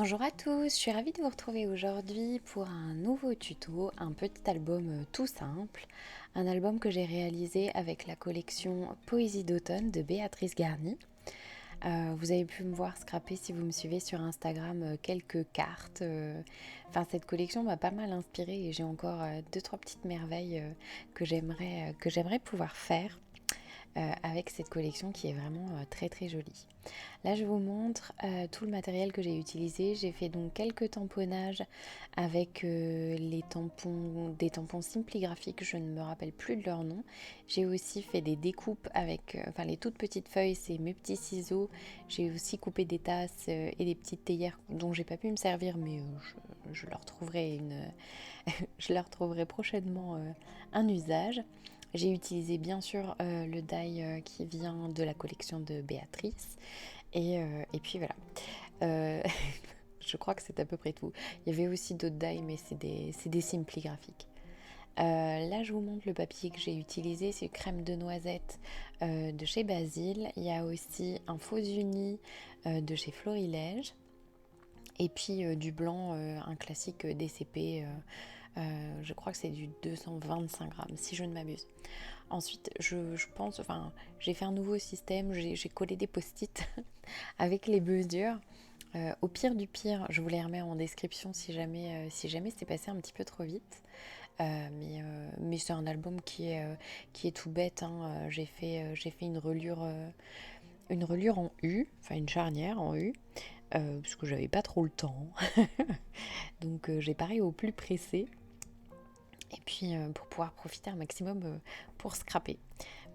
Bonjour à tous, je suis ravie de vous retrouver aujourd'hui pour un nouveau tuto, un petit album tout simple, un album que j'ai réalisé avec la collection Poésie d'automne de Béatrice Garny. Vous avez pu me voir scraper si vous me suivez sur Instagram quelques cartes. Cette collection m'a pas mal inspirée et j'ai encore deux trois petites merveilles que j'aimerais pouvoir faire avec cette collection qui est vraiment très très jolie. Là je vous montre tout le matériel que j'ai utilisé. J'ai fait donc quelques tamponnages avec des tampons simpligraphiques, je ne me rappelle plus de leur nom. J'ai aussi fait des découpes avec les toutes petites feuilles, c'est mes petits ciseaux. J'ai aussi coupé des tasses et des petites théières dont j'ai pas pu me servir, mais je leur trouverai je leur trouverai prochainement un usage. J'ai utilisé bien sûr le die qui vient de la collection de Béatrice. Et puis voilà. Euh, je crois que c'est à peu près tout. Il y avait aussi d'autres die, mais c'est des simpli graphiques. Là, je vous montre le papier que j'ai utilisé. C'est crème de noisette de chez Basile. Il y a aussi un faux uni de chez Florilège. Et puis du blanc, un classique DCP. Je crois que c'est du 225 grammes, si je ne m'abuse. Ensuite, je pense, j'ai fait un nouveau système, j'ai collé des post-it avec les mesures. Au pire du pire, je vous les remets en description si jamais c'est passé un petit peu trop vite. Mais c'est un album qui est tout bête, hein. J'ai fait une reliure en U, enfin une charnière en U, parce que j'avais pas trop le temps. Donc j'ai pareil au plus pressé. Et puis pour pouvoir profiter un maximum pour scraper.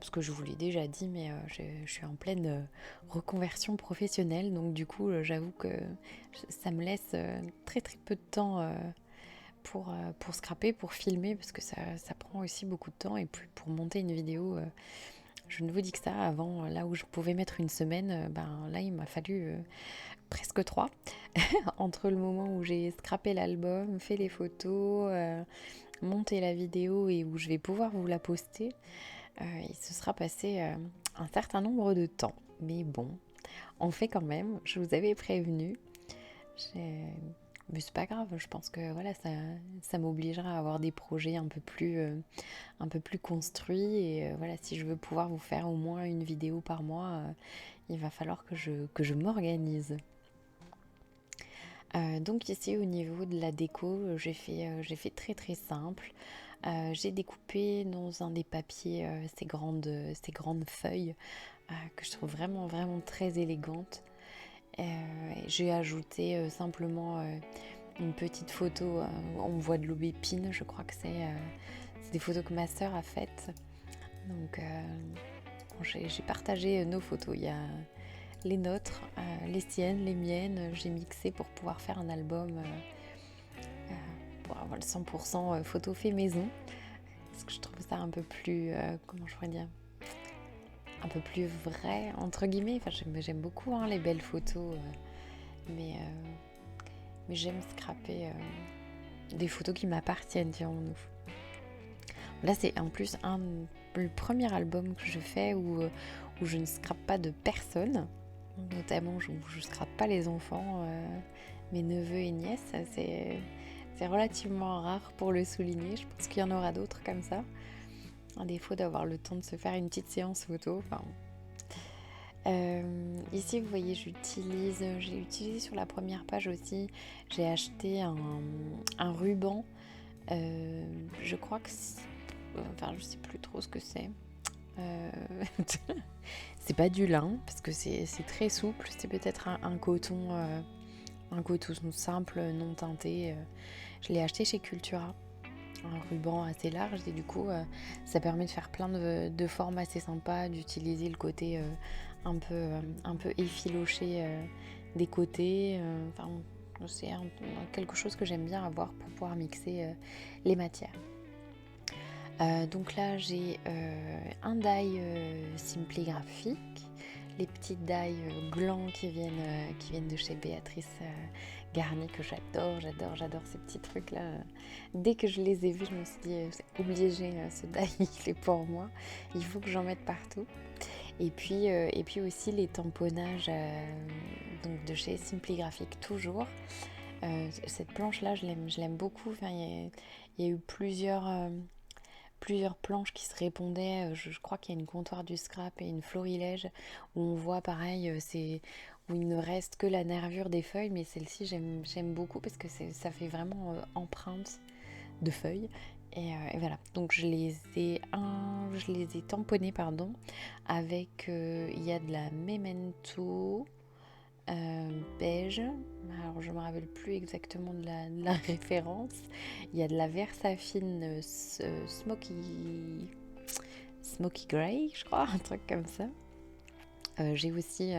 Parce que je vous l'ai déjà dit, mais je suis en pleine reconversion professionnelle. Donc du coup, j'avoue que ça me laisse très très peu de temps pour scraper, pour filmer, parce que ça prend aussi beaucoup de temps. Et puis pour monter une vidéo, je ne vous dis que ça. Avant, là où je pouvais mettre une semaine, là il m'a fallu presque trois. Entre le moment où j'ai scrappé l'album, fait les photos, monté la vidéo et où je vais pouvoir vous la poster, il se sera passé un certain nombre de temps. Mais bon, on fait quand même, je vous avais prévenu. Mais c'est pas grave, je pense que voilà, ça m'obligera à avoir des projets un peu plus construits. Et voilà, si je veux pouvoir vous faire au moins une vidéo par mois, il va falloir que je m'organise. Donc ici au niveau de la déco, j'ai fait très très simple. J'ai découpé dans un des papiers ces grandes feuilles que je trouve vraiment vraiment très élégantes. J'ai ajouté simplement une petite photo. On voit de l'aubépine, je crois que c'est des photos que ma sœur a faites. Donc j'ai partagé nos photos. Il y a les nôtres, les siennes, les miennes. J'ai mixé pour pouvoir faire un album pour avoir le 100% photo fait maison. Parce que je trouve ça un peu plus, comment je pourrais dire, un peu plus vrai, entre guillemets. J'aime beaucoup les belles photos, mais, euh, mais j'aime scraper des photos qui m'appartiennent, dirons-nous. Là, c'est en plus le premier album que je fais où je ne scrape pas de personne. Notamment, je ne scrape pas les enfants, mes neveux et nièces. C'est relativement rare pour le souligner. Je pense qu'il y en aura d'autres comme ça. À défaut d'avoir le temps de se faire une petite séance photo. Ici, vous voyez, j'ai utilisé sur la première page aussi, j'ai acheté un ruban. Je crois que je sais plus trop ce que c'est. Euh, c'est pas du lin parce que c'est très souple. C'est peut-être un coton simple, non teinté. Je l'ai acheté chez Cultura. Un ruban assez large et du coup ça permet de faire plein de formes assez sympas, d'utiliser le côté un peu effiloché des côtés. C'est quelque chose que j'aime bien avoir pour pouvoir mixer les matières. Donc là j'ai un die simpli graphique, les petites die glands qui viennent de chez Béatrice Garny, que j'adore ces petits trucs là. Dès que je les ai vus, je me suis dit c'est obligé, ce die il est pour moi, il faut que j'en mette partout. Et puis aussi les tamponnages donc de chez Simply Graphic toujours. Cette planche-là, je l'aime beaucoup. Enfin, il y a eu plusieurs planches qui se répondaient. Je crois qu'il y a une comptoir du scrap et une florilège où on voit pareil, où il ne reste que la nervure des feuilles, mais celle-ci j'aime beaucoup parce que ça fait vraiment empreinte de feuilles. Et voilà, donc je les ai tamponnés pardon, avec, il y a de la Memento beige, alors je ne me rappelle plus exactement de la référence. Il y a de la Versafine Smoky Grey, je crois, un truc comme ça. J'ai aussi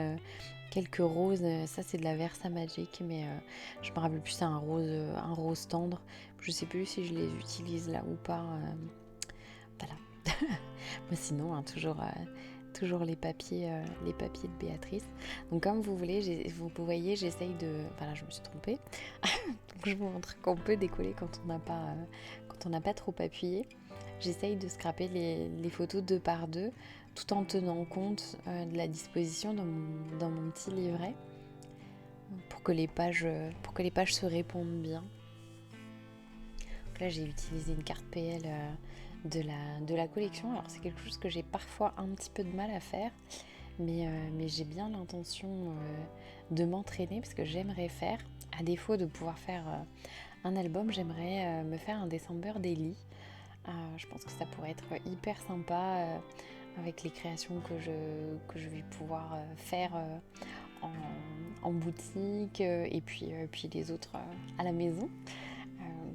quelques roses, ça c'est de la Versa Magic, mais je me rappelle plus, c'est un rose tendre. Je sais plus si je les utilise là ou pas. Voilà. Mais sinon, hein, toujours les papiers de Béatrice. Donc comme vous voyez, j'essaye de... Voilà, je me suis trompée. Donc je vous montre qu'on peut décoller quand on n'a pas trop appuyé. J'essaye de scraper les photos 2 par 2 tout en tenant compte de la disposition dans mon petit livret pour que les pages se répondent bien. Donc là, j'ai utilisé une carte PL de la collection. Alors c'est quelque chose que j'ai parfois un petit peu de mal à faire, mais j'ai bien l'intention de m'entraîner parce que j'aimerais faire, à défaut de pouvoir faire un album, j'aimerais me faire un December daily. Je pense que ça pourrait être hyper sympa avec les créations que je vais pouvoir faire en boutique et puis les autres à la maison.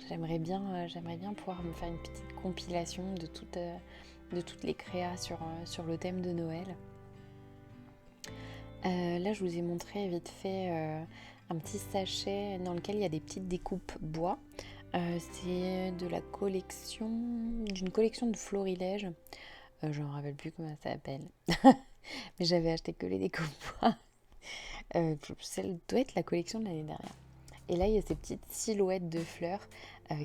J'aimerais bien pouvoir me faire une petite compilation de toutes les créas sur le thème de Noël. Là, je vous ai montré vite fait un petit sachet dans lequel il y a des petites découpes bois. C'est d'une collection de florilèges. Je ne me rappelle plus comment ça s'appelle. Mais j'avais acheté que les découpes bois. Celle doit être la collection de l'année dernière. Et là, il y a ces petites silhouettes de fleurs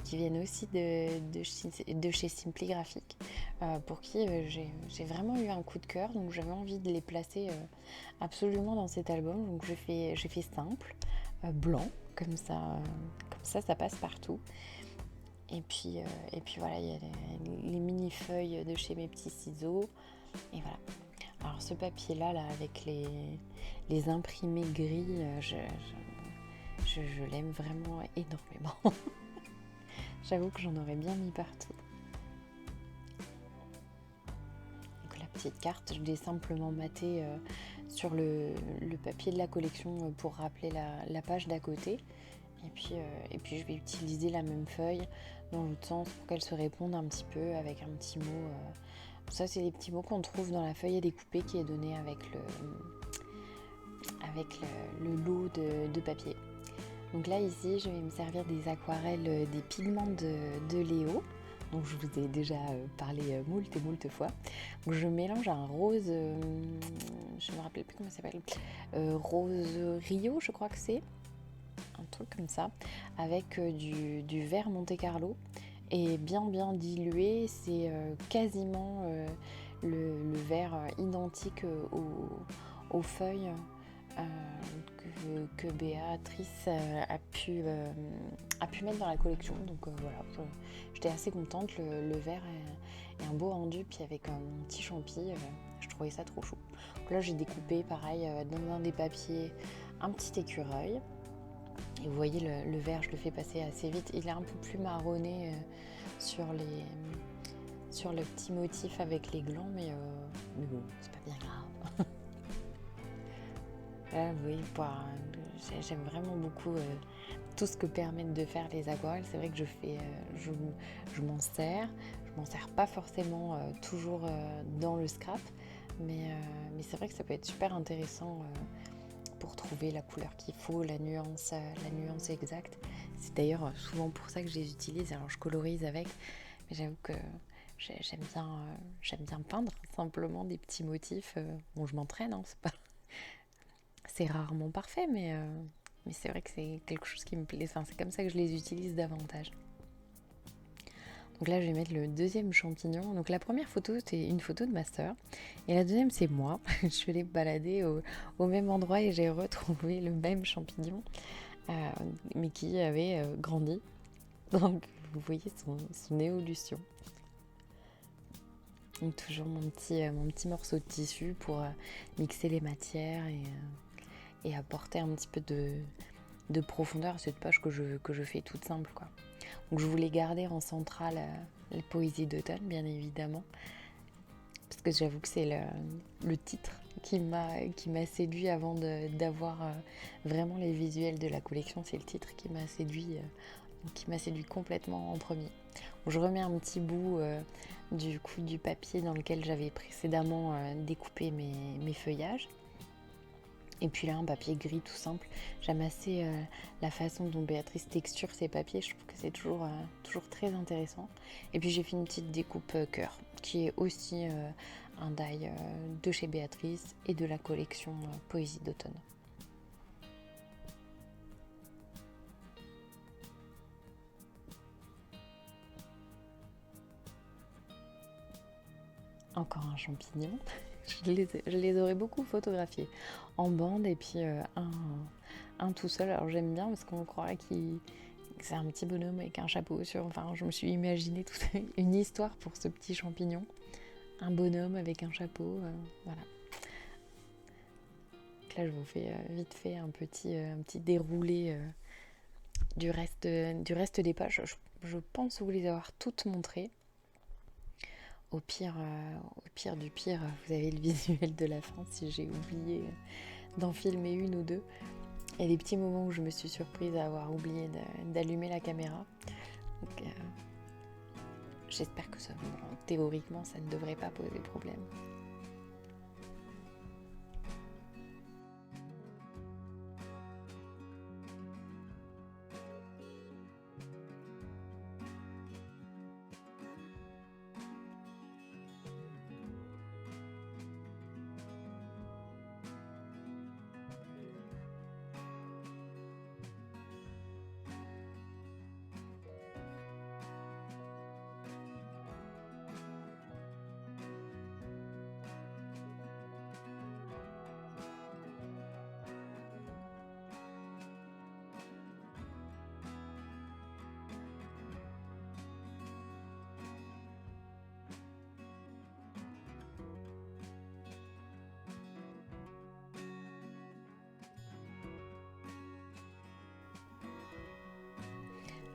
qui viennent aussi de chez Simply Graphic, pour qui j'ai vraiment eu un coup de cœur. Donc j'avais envie de les placer absolument dans cet album. Donc j'ai fait simple, blanc, comme ça passe partout. Et puis voilà, il y a les mini-feuilles de chez Mes Petits Ciseaux. Et voilà. Alors ce papier-là, avec les imprimés gris, je l'aime vraiment énormément. J'avoue que j'en aurais bien mis partout. Donc la petite carte, je l'ai simplement matée sur le papier de la collection pour rappeler la page d'à côté. Et puis je vais utiliser la même feuille dans l'autre sens pour qu'elle se réponde un petit peu avec un petit mot. Ça, c'est les petits mots qu'on trouve dans la feuille à découper qui est donnée avec le lot de papier. Donc là, ici, je vais me servir des aquarelles, des pigments de Léo. Donc je vous ai déjà parlé moult fois. Donc je mélange un rose, je ne me rappelle plus comment ça s'appelle, rose Rio, je crois que c'est. Un truc comme ça, avec du vert Monte Carlo et bien dilué. C'est quasiment le vert identique aux feuilles que Béatrice a pu mettre dans la collection. Donc voilà, j'étais assez contente. Le vert est un beau rendu, puis avec un petit champi, je trouvais ça trop chou. Donc là, j'ai découpé pareil dans un des papiers un petit écureuil. Et vous voyez le vert, je le fais passer assez vite. Il est un peu plus marronné sur le petit motif avec les glands, mais bon, c'est pas bien grave. Là, vous voyez, j'aime vraiment beaucoup tout ce que permettent de faire les aquarelles. C'est vrai que je m'en sers. Je m'en sers pas forcément toujours dans le scrap, mais c'est vrai que ça peut être super intéressant pour trouver la couleur qu'il faut, la nuance exacte. C'est d'ailleurs souvent pour ça que je les utilise. Alors je colorise avec, mais j'avoue que j'aime bien peindre simplement des petits motifs. Bon, je m'entraîne, hein, c'est rarement parfait, mais c'est vrai que c'est quelque chose qui me plaît. Enfin, c'est comme ça que je les utilise davantage. Donc là, je vais mettre le deuxième champignon. Donc la première photo, c'est une photo de ma sœur. Et la deuxième, c'est moi. Je suis allée me balader au même endroit et j'ai retrouvé le même champignon, euh, mais qui avait grandi. Donc vous voyez son évolution. Donc toujours mon petit morceau de tissu pour mixer les matières et apporter un petit peu de profondeur à cette page que je fais toute simple, quoi. Donc je voulais garder en centrale les poésies d'automne, bien évidemment, parce que j'avoue que c'est le titre qui m'a séduit avant d'avoir vraiment les visuels de la collection. C'est le titre qui m'a séduit complètement en premier. Donc je remets un petit bout du papier dans lequel j'avais précédemment découpé mes feuillages. Et puis là, un papier gris tout simple. J'aime assez la façon dont Béatrice texture ses papiers. Je trouve que c'est toujours très intéressant. Et puis j'ai fait une petite découpe cœur, qui est aussi un die de chez Béatrice et de la collection Poésie d'automne. Encore un champignon. Je les aurais beaucoup photographiés en bande et puis un tout seul. Alors j'aime bien parce qu'on croirait que c'est un petit bonhomme avec un chapeau sur. Enfin, je me suis imaginé toute une histoire pour ce petit champignon. Un bonhomme avec un chapeau, voilà. Donc là, je vous fais vite fait un petit déroulé du reste des pages. Je pense vous les avoir toutes montrées. Au pire du pire, vous avez le visuel de la fin si j'ai oublié d'en filmer une ou deux. Il y a des petits moments où je me suis surprise à avoir oublié d'allumer la caméra. Donc, j'espère que théoriquement, ça ne devrait pas poser problème.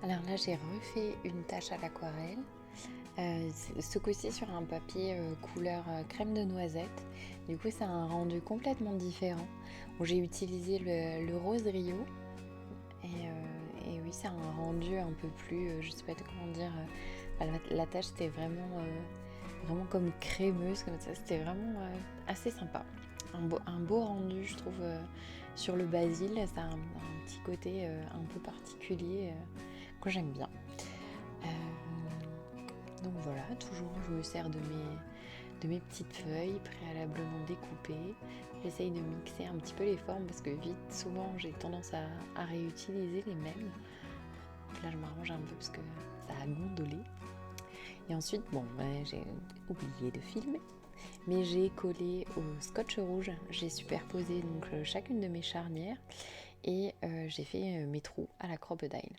Alors là, j'ai refait une tache à l'aquarelle. Ce coup-ci sur un papier couleur crème de noisette. Du coup, c'est un rendu complètement différent. Où j'ai utilisé le rose Rio. Et oui, c'est un rendu un peu plus, je sais pas comment dire. La tache, c'était vraiment comme crémeuse, comme ça. C'était vraiment assez sympa. Un beau rendu, je trouve, sur le basil. Ça a un petit côté un peu particulier que j'aime bien. Donc voilà, toujours je me sers de mes petites feuilles préalablement découpées. J'essaye de mixer un petit peu les formes parce que souvent j'ai tendance à réutiliser les mêmes. Donc là je m'arrange un peu parce que ça a gondolé. Et ensuite, j'ai oublié de filmer, mais j'ai collé au scotch rouge. J'ai superposé donc chacune de mes charnières et j'ai fait mes trous à la crocodile.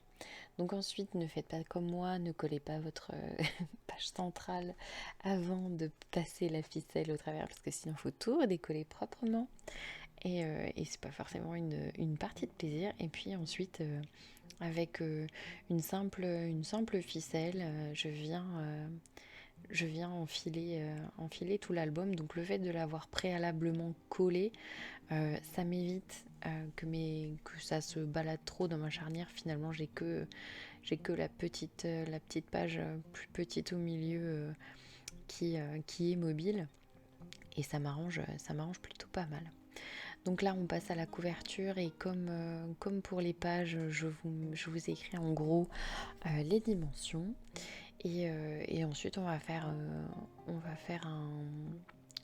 Donc ensuite, ne faites pas comme moi, ne collez pas votre page centrale avant de passer la ficelle au travers, parce que sinon il faut tout redécoller proprement et c'est pas forcément une partie de plaisir. Et puis ensuite, avec une simple ficelle, je viens enfiler tout l'album. Donc le fait de l'avoir préalablement collé, ça m'évite que ça se balade trop dans ma charnière. Finalement, j'ai que la petite page plus petite au milieu qui est mobile, et ça m'arrange plutôt pas mal. Donc là, on passe à la couverture, et comme pour les pages, je vous écris en gros les dimensions, et ensuite on va faire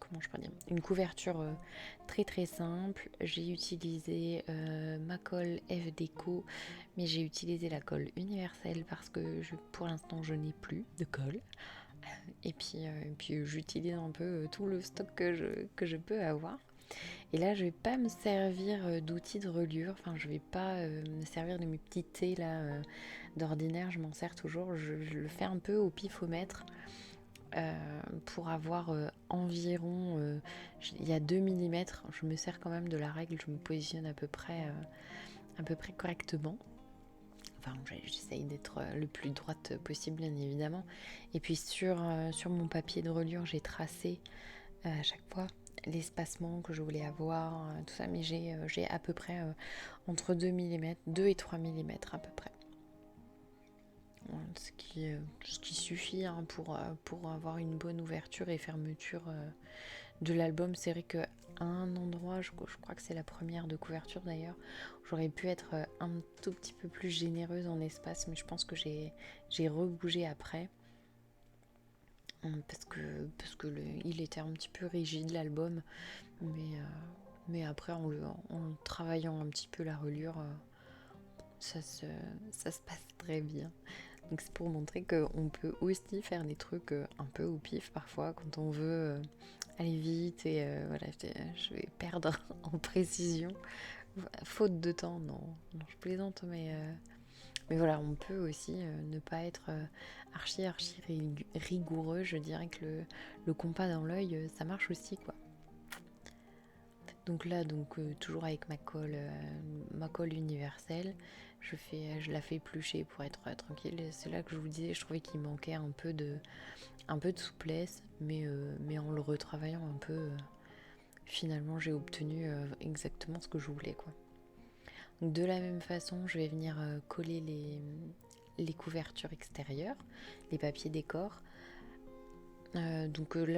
comment je peux dire, une couverture très très simple. J'ai utilisé ma colle F Déco, mais j'ai utilisé la colle universelle parce que pour l'instant je n'ai plus de colle. Et puis j'utilise un peu tout le stock que je peux avoir. Et là je vais pas me servir d'outils de reliure, enfin je vais pas me servir de mes petits thés là d'ordinaire, je m'en sers toujours, je le fais un peu au pifomètre. Pour avoir environ, il y a 2 mm, je me sers quand même de la règle, je me positionne à peu près correctement. Enfin, j'essaye d'être le plus droite possible, bien évidemment. Et puis sur mon papier de reliure, j'ai tracé à chaque fois l'espacement que je voulais avoir, tout ça, mais j'ai à peu près entre 2 mm, 2 et 3 mm à peu près. Ce qui suffit hein, pour avoir une bonne ouverture et fermeture de l'album. C'est vrai qu'à un endroit, je crois que c'est la première de couverture d'ailleurs, j'aurais pu être un tout petit peu plus généreuse en espace, mais je pense que j'ai rebougé après parce que il était un petit peu rigide l'album, mais après en travaillant un petit peu la reliure, ça se passe très bien. Donc c'est pour montrer qu'on peut aussi faire des trucs un peu au pif parfois quand on veut aller vite et voilà, je vais perdre en précision. Faute de temps, non je plaisante, mais voilà, on peut aussi ne pas être archi rigoureux. Je dirais que le compas dans l'œil, ça marche aussi quoi. Donc là, toujours avec ma colle universelle, je la fais éplucher pour être tranquille. C'est là que je vous disais, je trouvais qu'il manquait un peu de souplesse, mais en le retravaillant un peu, finalement j'ai obtenu exactement ce que je voulais quoi. Donc de la même façon, je vais venir coller les couvertures extérieures, les papiers décor. Là,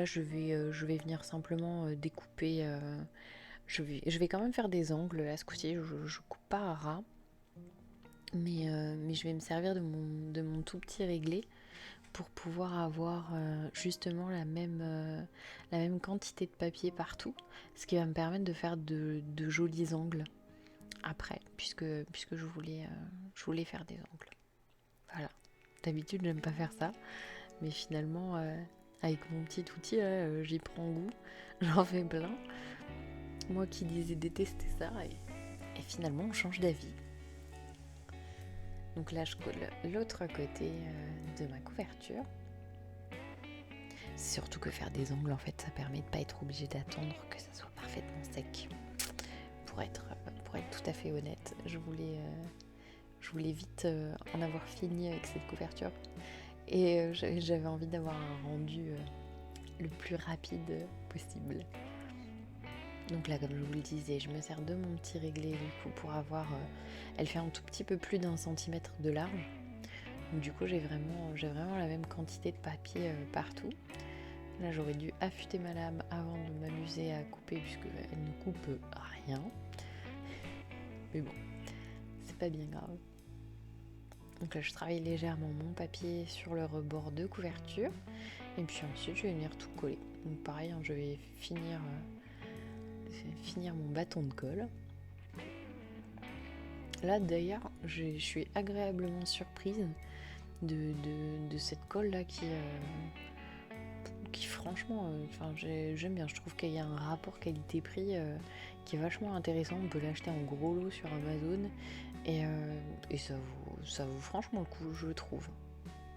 je vais venir simplement découper. Je vais quand même faire des angles là ce coup-ci, je coupe pas à ras, mais je vais me servir de mon tout petit réglé pour pouvoir avoir justement la même quantité de papier partout, ce qui va me permettre de faire de jolis angles après, puisque je voulais faire des angles. Voilà. D'habitude, j'aime pas faire ça, mais finalement, avec mon petit outil, là, j'y prends goût, j'en fais plein. Moi qui disais détester ça, et finalement on change d'avis. Donc là je colle l'autre côté de ma couverture. C'est surtout que faire des angles en fait ça permet de pas être obligé d'attendre que ça soit parfaitement sec. Pour être tout à fait honnête, je voulais vite en avoir fini avec cette couverture. Et j'avais envie d'avoir un rendu le plus rapide possible. Donc là, comme je vous le disais, je me sers de mon petit réglé du coup pour avoir... elle fait un tout petit peu plus d'1 centimètre de large. Donc du coup, j'ai vraiment la même quantité de papier partout. Là, j'aurais dû affûter ma lame avant de m'amuser à couper puisqu'elle ne coupe rien. Mais bon, c'est pas bien grave. Donc là, je travaille légèrement mon papier sur le rebord de couverture. Et puis ensuite, je vais venir tout coller. Donc pareil, je vais finir mon bâton de colle. Là d'ailleurs, je suis agréablement surprise de cette colle là qui franchement, j'aime bien. Je trouve qu'il y a un rapport qualité-prix qui est vachement intéressant. On peut l'acheter en gros lot sur Amazon et ça vaut franchement le coup, je trouve.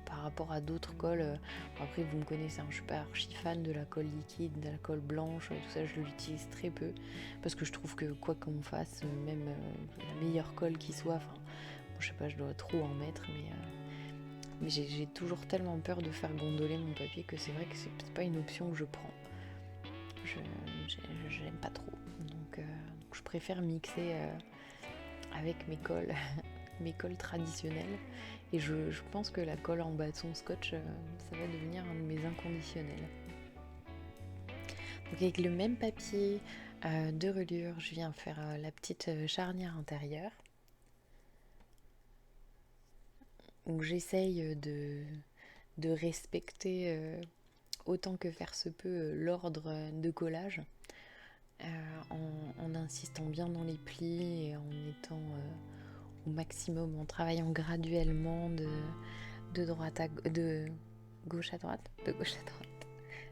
Par rapport à d'autres colles, après vous me connaissez, je suis pas archi fan de la colle liquide, de la colle blanche, tout ça je l'utilise très peu parce que je trouve que quoi qu'on fasse, même la meilleure colle qui soit, je sais pas, je dois trop en mettre, mais j'ai toujours tellement peur de faire gondoler mon papier que c'est vrai que c'est pas une option que je prends. J'aime pas trop, donc je préfère mixer avec mes colles mes colles traditionnelles. Et je pense que la colle en bâton scotch, ça va devenir un de mes inconditionnels. Donc avec le même papier de reliure, je viens faire la petite charnière intérieure. Donc j'essaye de respecter autant que faire se peut l'ordre de collage, en insistant bien dans les plis et en étant au maximum, en travaillant graduellement de gauche à droite, de gauche à droite.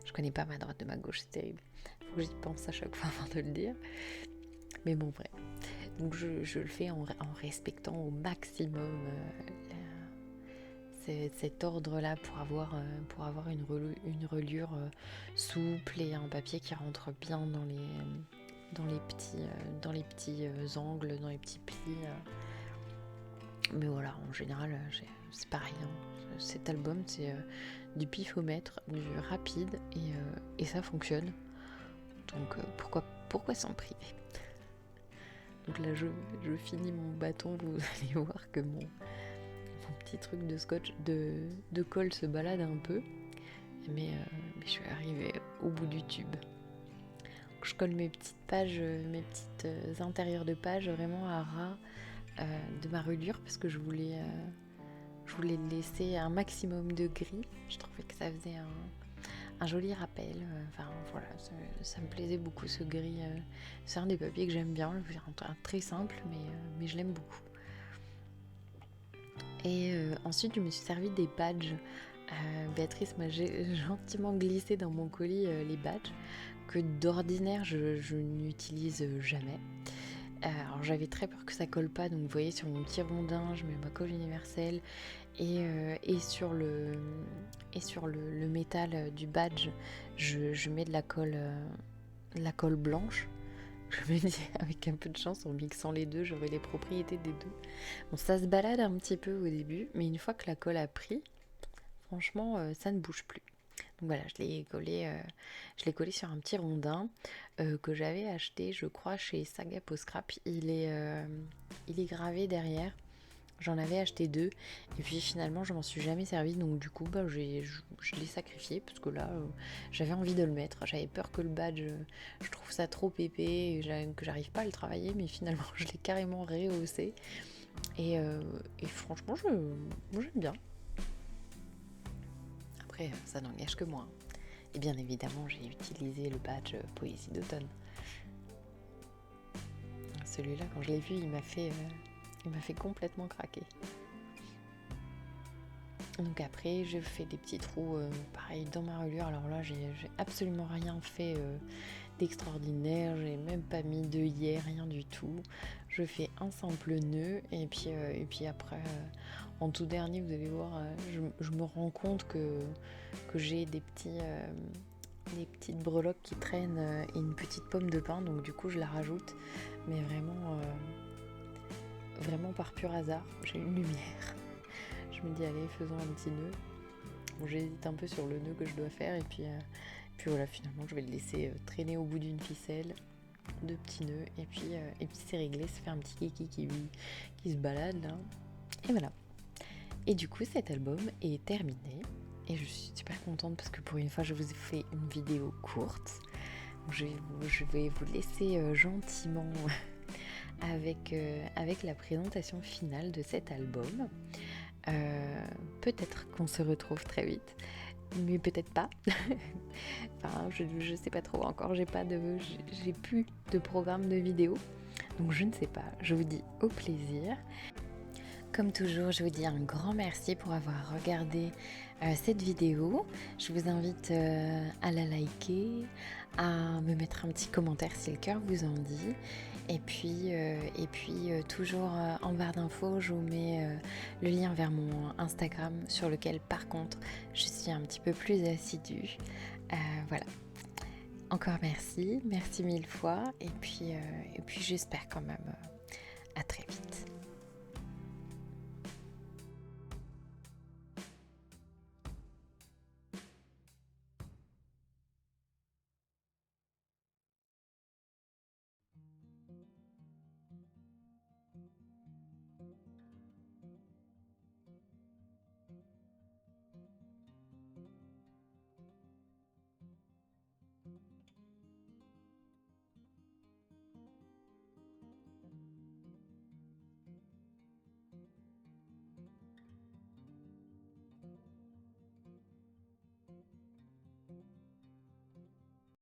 Je connais pas ma droite de ma gauche, c'est terrible. Faut que j'y pense à chaque fois avant de le dire. Mais bon, vrai. Donc je le fais en respectant au maximum cet ordre-là pour avoir une reliure souple et un papier qui rentre bien dans les petits angles, dans les petits plis. Mais voilà, en général, c'est pareil. Hein. Cet album, c'est du pifomètre, du rapide, et ça fonctionne. Donc pourquoi s'en priver? Donc là, je finis mon bâton. Vous allez voir que mon petit truc de scotch, de colle se balade un peu. Mais je suis arrivée au bout du tube. Je colle mes petites pages, mes petites intérieurs de pages vraiment à ras de ma reliure parce que je voulais laisser un maximum de gris. Je trouvais que ça faisait un joli rappel. Enfin voilà, ça me plaisait beaucoup ce gris. C'est un des papiers que j'aime bien, un très simple, mais je l'aime beaucoup. Et ensuite, je me suis servi des badges. Béatrice m'a gentiment glissé dans mon colis les badges que d'ordinaire je n'utilise jamais. Alors j'avais très peur que ça colle pas, donc vous voyez sur mon petit rondin je mets ma colle universelle et sur le métal du badge je mets de la colle blanche. Je me dis avec un peu de chance en mixant les deux j'aurai les propriétés des deux. Bon, ça se balade un petit peu au début, mais une fois que la colle a pris, franchement ça ne bouge plus. Donc voilà, je l'ai collé sur un petit rondin que j'avais acheté, je crois, chez Saga Post Scrap. Il est gravé derrière. J'en avais acheté 2 et puis finalement je m'en suis jamais servi, donc du coup je l'ai sacrifié parce que là j'avais envie de le mettre. J'avais peur que le badge, je trouve ça trop épais et que j'arrive pas à le travailler, mais finalement je l'ai carrément rehaussé et franchement moi j'aime bien. Après ça n'engage que moi. Et bien évidemment j'ai utilisé le badge Poésie d'automne. Celui-là quand je l'ai vu il m'a fait complètement craquer. Donc après je fais des petits trous pareil dans ma reliure. Alors là j'ai absolument rien fait d'extraordinaire, j'ai même pas mis d'œillet, rien du tout. Je fais un simple nœud et puis après en tout dernier vous allez voir je me rends compte que j'ai des petites breloques qui traînent et une petite pomme de pin, donc du coup je la rajoute, mais vraiment par pur hasard. J'ai une lumière, je me dis allez faisons un petit nœud. Bon, j'hésite un peu sur le nœud que je dois faire et puis voilà, finalement je vais le laisser traîner au bout d'une ficelle, 2 petits nœuds et puis c'est réglé. Ça fait un petit kiki qui se balade là, et voilà. Et du coup cet album est terminé et je suis super contente parce que pour une fois je vous ai fait une vidéo courte. Je vais vous laisser gentiment avec la présentation finale de cet album. Peut-être qu'on se retrouve très vite, mais peut-être pas. Enfin, je sais pas trop encore, j'ai plus de programme de vidéo, donc je ne sais pas. Je vous dis au plaisir. Comme toujours, je vous dis un grand merci pour avoir regardé cette vidéo. Je vous invite à la liker, à me mettre un petit commentaire si le cœur vous en dit. Et puis toujours en barre d'infos, je vous mets le lien vers mon Instagram sur lequel par contre je suis un petit peu plus assidue. Voilà. Encore merci 1000 fois et puis j'espère quand même à très vite.